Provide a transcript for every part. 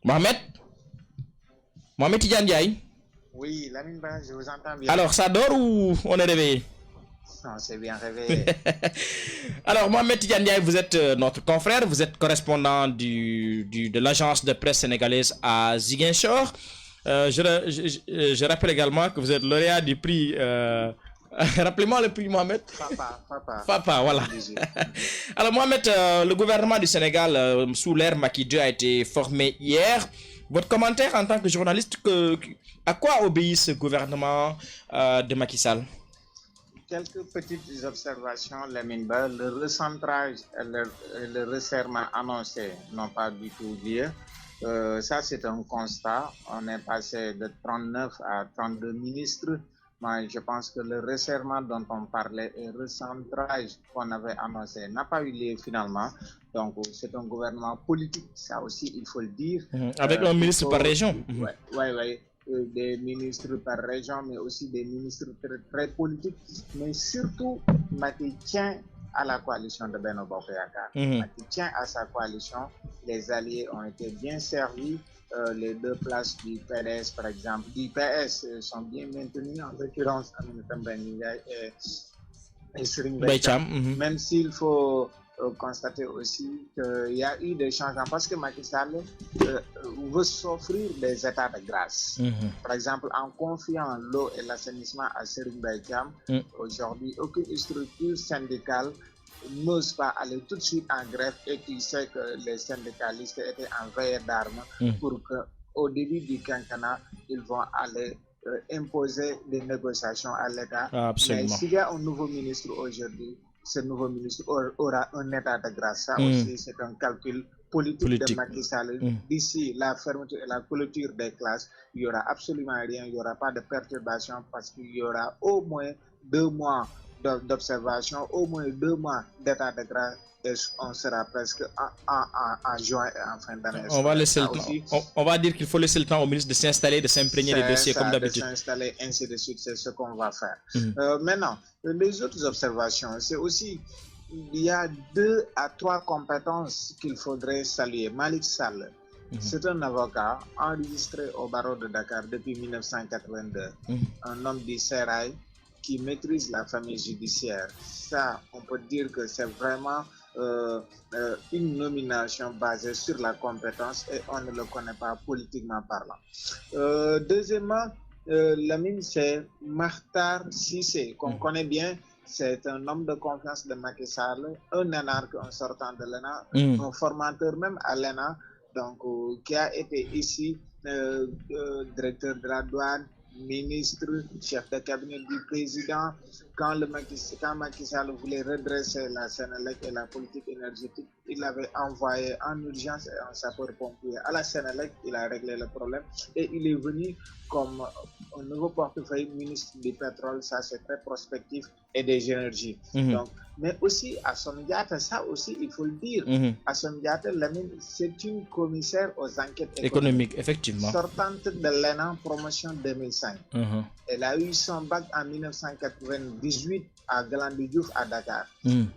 Mohamed Mohamed Tidjane Ndiaye. Oui, Lamine Ba, je vous entends bien. Alors, ça dort ou on est réveillé? Non, c'est bien réveillé. Alors, Mohamed Tidjane Ndiaye, vous êtes notre confrère, vous êtes correspondant de l'agence de presse sénégalaise à Ziguinchor. Je rappelle également que vous êtes lauréat du prix. Rappelez-moi le prix, Mohamed. Papa, voilà. Alors, Mohamed, le gouvernement du Sénégal, sous l'ère Macky 2, a été formé hier. Votre commentaire en tant que journaliste, à quoi obéit ce gouvernement de Macky Sall? Quelques petites observations, Lamine Ba. Le recentrage et le resserrement annoncé n'ont pas du tout lieu. Ça, c'est un constat. On est passé de 39 à 32 ministres. Moi, je pense que le resserrement dont on parlait et le recentrage qu'on avait annoncé n'a pas eu lieu finalement. Donc, c'est un gouvernement politique, ça aussi, il faut le dire. Avec un ministre par région. Oui. Des ministres par région, mais aussi des ministres très politiques. Mais surtout, Macky tient à la coalition de Benno Bokk Yakaar. Macky tient à sa coalition. Les alliés ont été bien servis. Les deux places du PDS, par exemple, du PS sont bien maintenues, en l'occurrence Aminata Mbengue Ndiaye et Serigne Mbaye Thiam. Même s'il faut constater aussi qu'il y a eu des changements parce que Macky Sall veut s'offrir des états de grâce. Par exemple, en confiant l'eau et l'assainissement à Serigne Mbaye Thiam, aujourd'hui, aucune structure syndicale n'ose pas aller tout de suite en grève et tu sais que les syndicalistes étaient en veille d'armes pour qu'au début du quinquennat, ils vont aller imposer des négociations à l'État. Mais s'il y a un nouveau ministre aujourd'hui, ce nouveau ministre aura un état de grâce. Ça aussi, c'est un calcul politique de Macky Sall. D'ici la fermeture et la clôture des classes, il n'y aura absolument rien, il n'y aura pas de perturbation parce qu'il y aura au moins 2 mois d'observation, au moins 2 mois d'état de grâce et on sera presque en juin et en fin d'année. On va dire qu'il faut laisser le temps au ministre de s'installer, de s'imprégner des dossiers comme d'habitude. De s'installer, ainsi de suite, c'est ce qu'on va faire. Maintenant, les autres observations, c'est aussi, il y a 2 à 3 compétences qu'il faudrait saluer. Malick Sall, c'est un avocat enregistré au barreau de Dakar depuis 1982, un homme du Sérail qui maîtrise la famille judiciaire. Ça, on peut dire que c'est vraiment une nomination basée sur la compétence et on ne le connaît pas politiquement parlant. Deuxièmement, Lamine, c'est Makhtar Cissé, qu'on connaît bien. C'est un homme de confiance de Macky Sall, un énarque, un sortant de l'ENA, un formateur même à l'ENA, donc qui a été ici directeur de la douane, ministre, chef de cabinet du président. Quand Macky Sall voulait redresser la Sénélec et la politique énergétique, il avait envoyé en urgence un sapeur-pompier à la Sénélec. Il a réglé le problème et il est venu comme un nouveau portefeuille ministre du pétrole. Ça, c'est très prospectif et des énergies. Donc, mais aussi, Assome Diatta, ça aussi, il faut le dire. Assome Diatta, c'est une commissaire aux enquêtes économiques, effectivement. Sortante de l'ENA, promotion 2005. Elle a eu son bac en 1998 à Galandou Diouf à Dakar.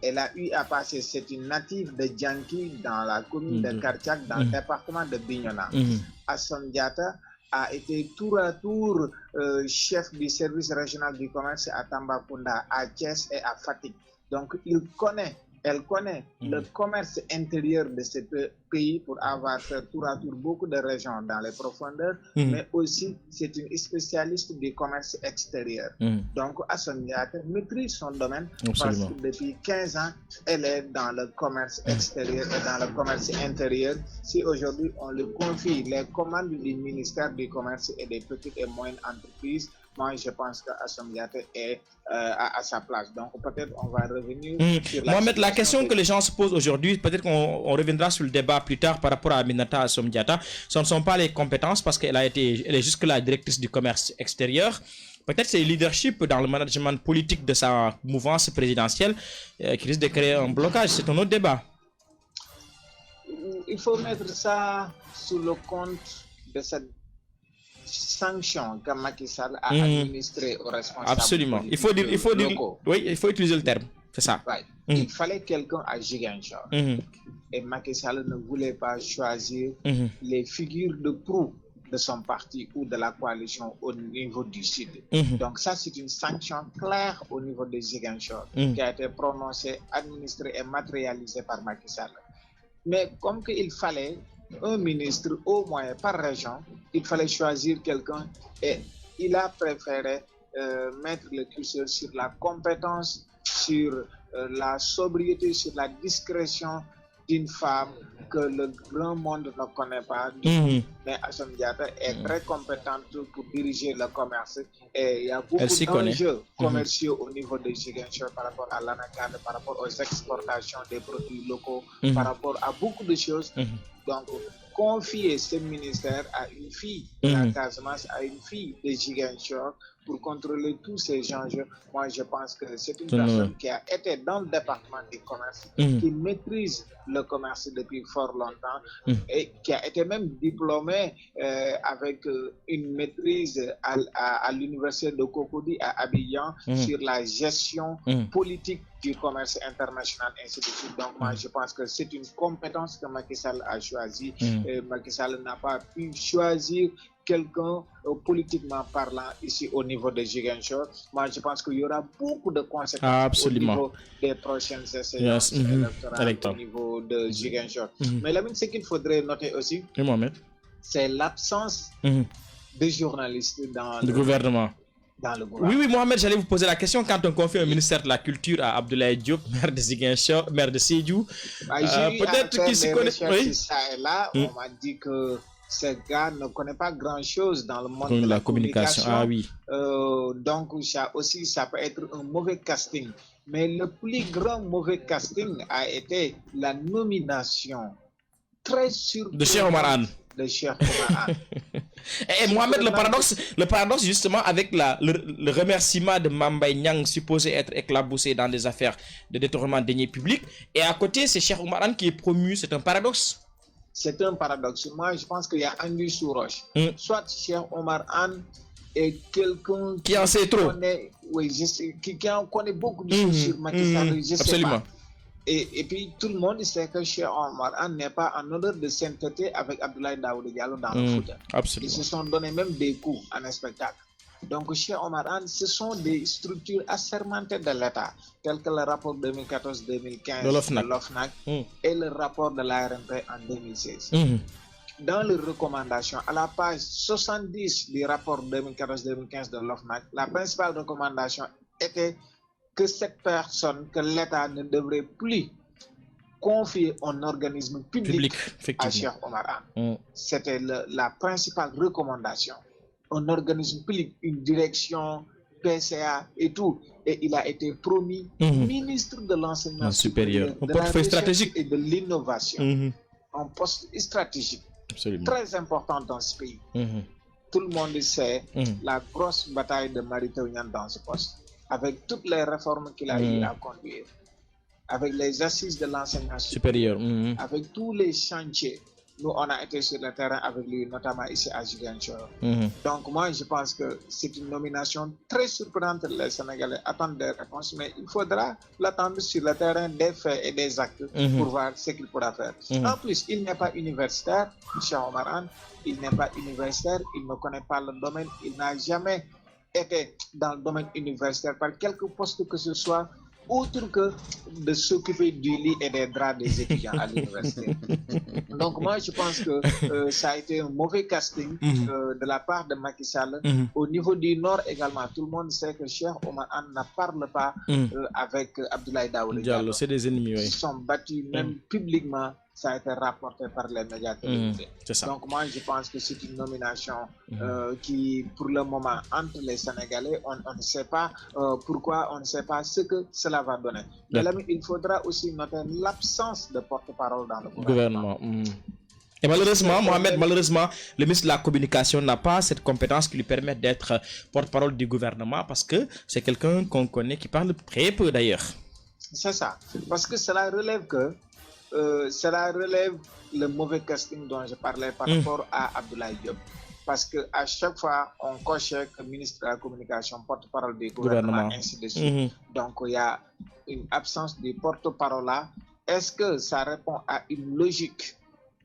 Elle a eu à passer, c'est une native de Djanki dans la commune de Kartiak, dans le département de Bignona. Assome Diatta a été tour à tour chef du service régional du commerce à Tambacounda, à Thiès et à Fatick. Donc, elle connaît le commerce intérieur de ce pays pour avoir fait tour à tour beaucoup de régions dans les profondeurs, mais aussi c'est une spécialiste du commerce extérieur. Donc, Assome Diatta maîtrise son domaine parce que depuis 15 ans, elle est dans le commerce extérieur et dans le commerce intérieur. Si aujourd'hui on lui confie les commandes du ministère du Commerce et des petites et moyennes entreprises, moi, je pense qu'Assome Diatta est à sa place. Donc, peut-être on va revenir sur Mohamed, la question que les gens se posent aujourd'hui, peut-être qu'on reviendra sur le débat plus tard par rapport à Aminata Assome Diatta. Ce ne sont pas les compétences parce qu'elle est jusque-là directrice du commerce extérieur. Peut-être c'est le leadership dans le management politique de sa mouvance présidentielle qui risque de créer un blocage. C'est un autre débat. Il faut mettre ça sous le compte de cette sanction que Macky Sall a administré aux responsables. Absolument. Il faut utiliser le terme. C'est ça. Ouais. Il fallait quelqu'un à Ziguinchor. Et Macky Sall ne voulait pas choisir les figures de proue de son parti ou de la coalition au niveau du Sud. Donc ça, c'est une sanction claire au niveau de Ziguinchor qui a été prononcée, administrée et matérialisée par Macky Sall. Mais comme qu'il fallait un ministre au moins par région, il fallait choisir quelqu'un et il a préféré mettre le curseur sur la compétence, sur la sobriété, sur la discrétion d'une femme que le grand monde ne connaît pas. Mais Assome Diatta est très compétente pour diriger le commerce et il y a beaucoup d'enjeux commerciaux au niveau de Ziguinchor par rapport à l'anacarde, par rapport aux exportations des produits locaux, par rapport à beaucoup de choses. Donc, confier ce ministère à une fille de la Casamance, à une fille de Ziguinchor pour contrôler tous ces enjeux, moi je pense que c'est une personne qui a été dans le département du commerce, qui maîtrise le commerce depuis fort longtemps et qui a été même diplômée avec une maîtrise à l'université de Cocody à Abidjan sur la gestion politique du commerce international, ainsi de suite. Donc moi je pense que c'est une compétence que Macky Sall a choisie. Macky Sall n'a pas pu choisir quelqu'un politiquement parlant ici au niveau de Ziguinchor. Moi je pense qu'il y aura beaucoup de conséquences au niveau des prochaines séances électorales au niveau de Ziguinchor. Mais là, ce qu'il faudrait noter aussi, c'est l'absence de journalistes dans le gouvernement. Oui, Mohamed, j'allais vous poser la question. Quand on confie un ministère de la Culture à Abdoulaye Diop, maire de Ziguinchor, maire de Sédhiou, peut-être qu'il se connaît. Oui. Ça et là, on m'a dit que ce gars ne connaît pas grand-chose dans le monde de la communication. Ah oui. Donc, ça peut être un mauvais casting. Mais le plus grand mauvais casting a été la nomination très surprenante de Cheikh Oumar Anne. Et Mohamed, le paradoxe justement avec le remerciement de Mame Mbaye Niang supposé être éclaboussé dans des affaires de détournement de deniers publics, et à côté c'est Cheikh Oumar Anne qui est promu, c'est un paradoxe. C'est un paradoxe. Moi je pense qu'il y a anguille sous roche. Soit Cheikh Oumar Anne est quelqu'un qui en sait trop, qui en connaît beaucoup de choses sur Macky Sall, je sais pas. Et puis tout le monde sait que Cheikh Oumar Anne n'est pas en odeur de sainteté avec Abdoulaye Daouda Diallo dans le foot. Ils se sont donné même des coups en un spectacle. Donc Cheikh Oumar Anne, ce sont des structures assermentées de l'État, telles que le rapport 2014-2015 de l'OFNAC et le rapport de l'ARMP en 2016. Dans les recommandations, à la page 70 du rapport 2014-2015 de l'OFNAC, la principale recommandation était que cette personne, que l'État ne devrait plus confier un organisme public à Cheikh Oumar Anne. C'était la principale recommandation. Un organisme public, une direction, PCA et tout. Et il a été promis ministre de l'enseignement supérieur, de la recherche et de l'innovation. Un poste stratégique très important dans ce pays. Tout le monde sait la grosse bataille de Mary Teuw Niane dans ce poste, avec toutes les réformes qu'il a eu à conduire, avec les assises de l'enseignement supérieur, avec tous les chantiers. Nous, on a été sur le terrain avec lui, notamment ici à Ziguinchor. Donc moi, je pense que c'est une nomination très surprenante. Les Sénégalais attendent des réponses, mais il faudra l'attendre sur le terrain des faits et des actes pour voir ce qu'il pourra faire. En plus, il n'est pas universitaire, Cheikh Oumar Anne, il n'est pas universitaire, il ne connaît pas le domaine, il n'a jamais été dans le domaine universitaire par quelque poste que ce soit, autre que de s'occuper du lit et des draps des étudiants à l'université. Donc moi je pense que ça a été un mauvais casting de la part de Macky Sall. Au niveau du Nord également, tout le monde sait que Cheikh Oumar Anne ne parle pas avec Abdoulaye Daouda Diallo. C'est des ennemis, Ils sont battus même publiquement. Ça a été rapporté par les médias télévisés. Donc moi je pense que c'est une nomination qui pour le moment entre les Sénégalais, on ne sait pas pourquoi, on ne sait pas ce que cela va donner. Mais là, il faudra aussi noter l'absence de porte-parole dans le gouvernement. Et malheureusement, Mohamed, le ministre de la Communication n'a pas cette compétence qui lui permet d'être porte-parole du gouvernement, parce que c'est quelqu'un qu'on connaît qui parle très peu d'ailleurs. C'est ça, parce que cela relève le mauvais casting dont je parlais par rapport à Abdoulaye Diop. Parce qu'à chaque fois, on cochait que ministre de la Communication, porte-parole du gouvernement, ainsi de suite. Donc, il y a une absence de porte-parole là, est-ce que ça répond à une logique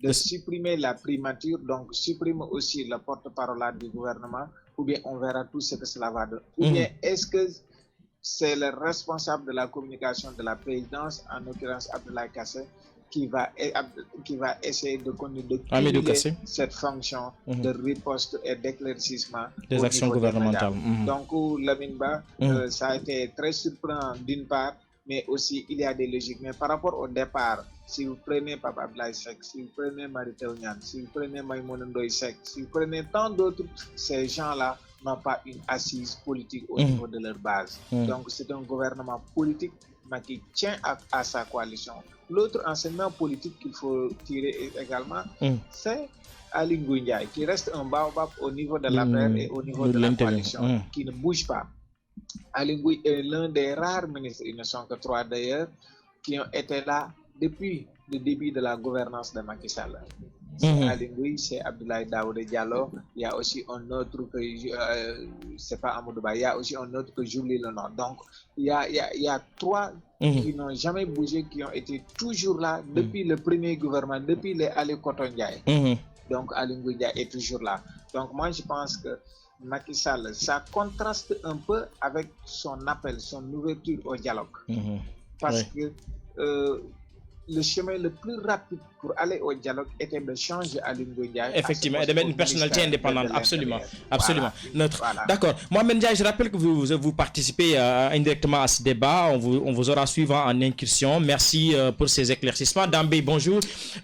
de supprimer la primature, donc supprimer aussi le porte-parole du gouvernement, ou bien on verra tout ce que cela va donner. Ou bien est-ce que c'est le responsable de la communication de la présidence, en l'occurrence Abdoulaye Kassé, qui va essayer de cumuler cette fonction de riposte et d'éclaircissement des actions gouvernementales. Donc, Lamine Ba, ça a été très surprenant d'une part, mais aussi il y a des logiques. Mais par rapport au départ, si vous prenez Papa Abdoulaye Seck, si vous prenez Mary Teuw Niane, si vous prenez Maïmouna Ndoye Seck, si vous prenez tant d'autres, ces gens-là n'ont pas une assise politique au niveau de leur base. Donc c'est un gouvernement politique mais qui tient à sa coalition. L'autre enseignement politique qu'il faut tirer également, c'est Ali Ngouille Ndiaye, qui reste un baobab au niveau de la paix et au niveau de la coalition, qui ne bouge pas. Ali Ngouille est l'un des rares ministres, ils ne sont que 3 d'ailleurs, qui ont été là depuis le début de la gouvernance de Macky Sall. C'est Ali Ngouille, c'est Abdoulaye Daouda Diallo, il y a aussi un autre que, c'est pas Amadou Ba, il y a aussi un autre que j'oublie le nom. Donc, il y a 3 qui n'ont jamais bougé, qui ont été toujours là depuis le premier gouvernement, depuis les Ali Koton Ndiaye. Donc, Ali Ngouille Ndiaye est toujours là. Donc, moi, je pense que Macky Sall, ça contraste un peu avec son appel, son ouverture au dialogue. Parce que le chemin le plus rapide pour aller au dialogue était de changer Ali Ngouille Ndiaye. Effectivement, et de mettre une personnalité indépendante, absolument. Absolument. Voilà. D'accord. Mohamed Ndiaye, je rappelle que vous participez indirectement à ce débat. On vous aura suivant en incursion. Merci pour ces éclaircissements. Dambé, bonjour.